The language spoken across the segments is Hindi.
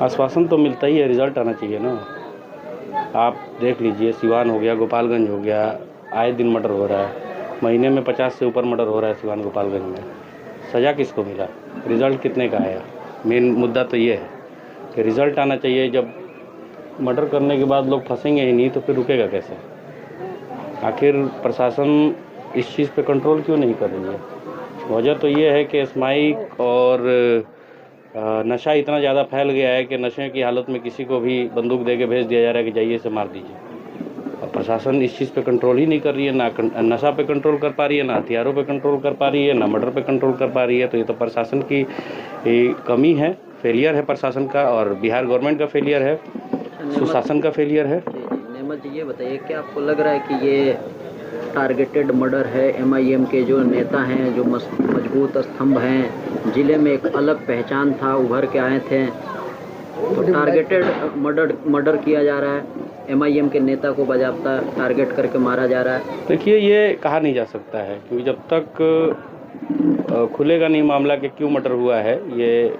आश्वासन तो मिलता ही है, रिजल्ट आना चाहिए ना। आप देख लीजिए, सिवान हो गया, गोपालगंज हो गया, आए दिन मर्डर हो रहा है। महीने में 50 से ऊपर मर्डर हो रहा है सिवान गोपालगंज में। सज़ा किसको मिला? रिज़ल्ट कितने का आया? मेन मुद्दा तो ये है कि रिज़ल्ट आना चाहिए। जब मर्डर करने के बाद लोग फंसेंगे ही नहीं तो फिर रुकेगा कैसे? आखिर प्रशासन इस चीज़ पे कंट्रोल क्यों नहीं कर रही है? वजह तो ये है कि स्माइक और नशा इतना ज़्यादा फैल गया है कि नशे की हालत में किसी को भी बंदूक दे के भेज दिया जा रहा है कि जाइए इसे मार दीजिए। और प्रशासन इस चीज़ पे कंट्रोल ही नहीं कर रही है, ना नशा पे कंट्रोल कर पा रही है, ना हथियारों पे कंट्रोल कर पा रही है, ना मर्डर पे कंट्रोल कर पा रही है। तो ये तो प्रशासन की कमी है, फेलियर है प्रशासन का, और बिहार गवर्नमेंट का फेलियर है, सुशासन का फेलियर है। नेमत जी, ये बताइए क्या आपको लग रहा है कि ये टारगेटेड मर्डर है? एमआईएम के जो नेता हैं, जो मजबूत स्तंभ हैं, जिले में एक अलग पहचान था, उभर के आए थे, तो टारगेटेड मर्डर किया जा रहा है, एमआईएम के नेता को बाजाप्ता टारगेट करके मारा जा रहा है। देखिए, ये कहा नहीं जा सकता है, क्योंकि जब तक खुलेगा नहीं मामला कि क्यों मर्डर हुआ है। ये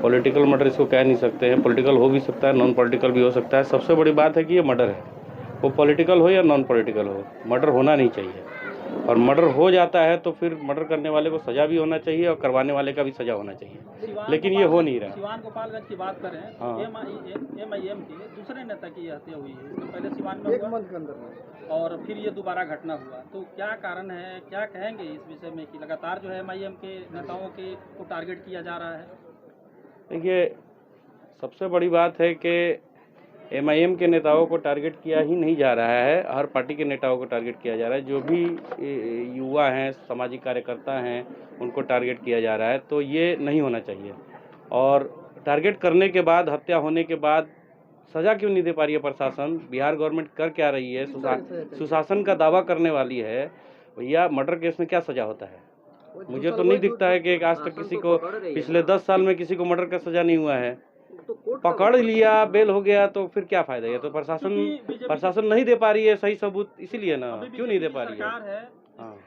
पॉलिटिकल मर्डर इसको कह नहीं सकते हैं। पॉलिटिकल हो भी सकता है, नॉन पॉलिटिकल भी हो सकता है। सबसे बड़ी बात है कि ये मर्डर है, वो पॉलिटिकल हो या नॉन पॉलिटिकल हो, मर्डर होना नहीं चाहिए। और मर्डर हो जाता है तो फिर मर्डर करने वाले को सज़ा भी होना चाहिए और करवाने वाले का भी सज़ा होना चाहिए, लेकिन ये हो नहीं रहा। सिवान गोपालगंज की बात करें, हाँ। एमआईएम के दूसरे नेता की हत्या हुई है, इससे पहले सिवान में हुआ और फिर ये दोबारा घटना हुआ, तो क्या कारण है, क्या कहेंगे इस विषय में कि लगातार जो है एमआईएम के नेताओं के को टारगेट किया जा रहा है? देखिए, सबसे बड़ी बात है कि एमआईएम के नेताओं को टारगेट किया ही नहीं जा रहा है, हर पार्टी के नेताओं को टारगेट किया जा रहा है। जो भी युवा हैं, सामाजिक कार्यकर्ता हैं, उनको टारगेट किया जा रहा है। तो ये नहीं होना चाहिए। और टारगेट करने के बाद, हत्या होने के बाद सज़ा क्यों नहीं दे पा रही है प्रशासन? बिहार गवर्नमेंट कर क्या रही है? सुशासन का दावा करने वाली है। भैया, मर्डर केस में क्या सज़ा होता है? मुझे तो नहीं दिखता है कि आज तक किसी को, पिछले 10 साल में किसी को मर्डर का सज़ा नहीं हुआ है। पकड़ लिया, बेल हो गया, तो फिर क्या फायदा? ये तो प्रशासन नहीं दे पा रही है सही सबूत, इसीलिए ना। क्यों नहीं दे पा रही है?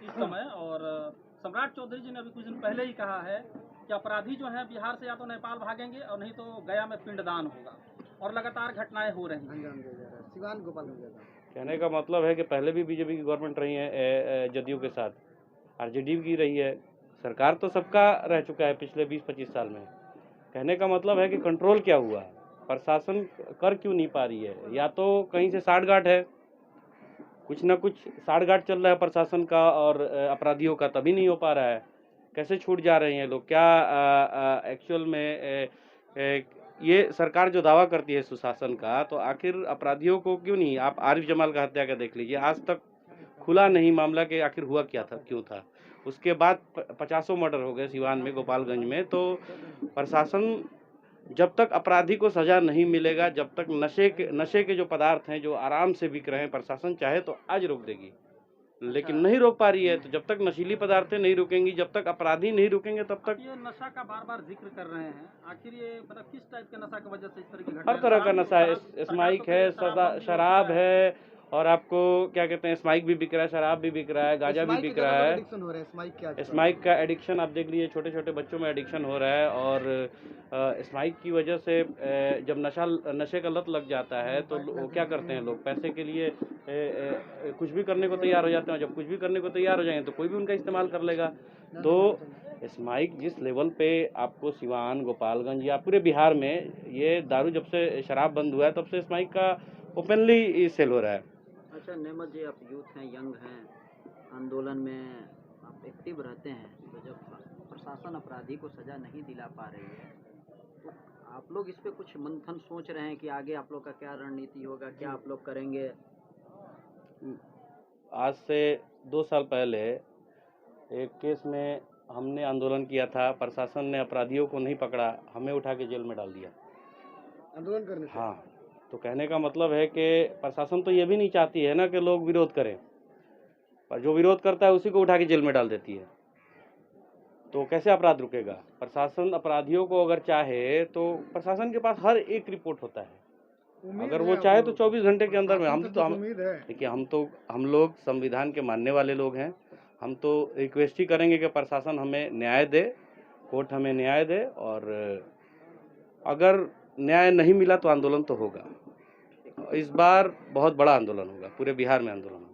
इस समय, और सम्राट चौधरी जी ने अभी कुछ दिन पहले ही कहा है कि अपराधी जो हैं बिहार से या तो नेपाल भागेंगे और नहीं तो गया में पिंडदान होगा, और लगातार घटनाएं हो रही हैं। सिवान गोपाल कहने का मतलब है कि पहले भी बीजेपी की गवर्नमेंट रही है जदयू के साथ, आरजेडी की रही है, सरकार तो सबका रह चुका है पिछले 20-25 साल में। कहने का मतलब है कि कंट्रोल क्या हुआ? प्रशासन कर क्यों नहीं पा रही है? या तो कहीं से साठगांठ है, कुछ ना कुछ साठगांठ चल रहा है प्रशासन का और अपराधियों का, तभी नहीं हो पा रहा है। कैसे छूट जा रहे हैं लोग? क्या एक्चुअल में ये सरकार जो दावा करती है सुशासन का, तो आखिर अपराधियों को क्यों नहीं? आप आरिफ जमाल का हत्या का देख लीजिए, आज तक खुला नहीं मामला कि आखिर हुआ क्या था, क्यों था। उसके बाद 50 मर्डर हो गए सिवान में, गोपालगंज में। तो प्रशासन, जब तक अपराधी को सजा नहीं मिलेगा, जब तक नशे के जो पदार्थ हैं जो आराम से बिक रहे हैं, प्रशासन चाहे तो आज रोक देगी, लेकिन नहीं रोक पा रही है। तो जब तक नशीली पदार्थें नहीं रुकेंगी, जब तक अपराधी नहीं रुकेंगे, तब तक। ये नशा का बार बार जिक्र कर रहे हैं, आखिर ये मतलब किस टाइप के नशा की वजह से इस तरह की हर तरह का नशा है, स्माइक है, शराब है, और आपको क्या कहते हैं, स्माइक भी बिक रहा है, शराब भी बिक रहा है, गांजा भी बिक रहा है। स्माइक का एडिक्शन आप देख लीजिए, छोटे छोटे बच्चों में एडिक्शन हो रहा है। और स्माइक की वजह से जब नशे का लत लग जाता है तो वो क्या करते हैं लोग, पैसे के लिए कुछ भी करने को तैयार हो जाते हैं। जब कुछ भी करने को तैयार हो जाएंगे तो कोई भी उनका इस्तेमाल कर लेगा। तो स्माइक जिस लेवल पे आपको सिवान, गोपालगंज या पूरे बिहार में, ये दारू जब से, शराब बंद हुआ है, तब से स्माइक का ओपनली सेल हो रहा है। अच्छा नेमत जी, आप यूथ हैं, यंग हैं, आंदोलन में आप एक्टिव रहते हैं, तो जब प्रशासन अपराधी को सज़ा नहीं दिला पा रही है, तो आप लोग इस पे कुछ मंथन सोच रहे हैं कि आगे आप लोग का क्या रणनीति होगा, क्या आप लोग करेंगे? आज से 2 साल पहले एक केस में हमने आंदोलन किया था, प्रशासन ने अपराधियों को नहीं पकड़ा, हमें उठा के जेल में डाल दिया आंदोलन करने से? हाँ। तो कहने का मतलब है कि प्रशासन तो ये भी नहीं चाहती है ना कि लोग विरोध करें, पर जो विरोध करता है उसी को उठा के जेल में डाल देती है। तो कैसे अपराध रुकेगा? प्रशासन अपराधियों को अगर चाहे तो प्रशासन के पास हर एक रिपोर्ट होता है, अगर वो चाहे तो 24 घंटे के अंदर में। देखिए, हम लोग संविधान के मानने वाले लोग हैं। हम तो रिक्वेस्ट ही करेंगे कि प्रशासन हमें न्याय दे, कोर्ट हमें न्याय दे। और अगर न्याय नहीं मिला तो आंदोलन तो होगा। इस बार बहुत बड़ा आंदोलन होगा, पूरे बिहार में आंदोलन होगा।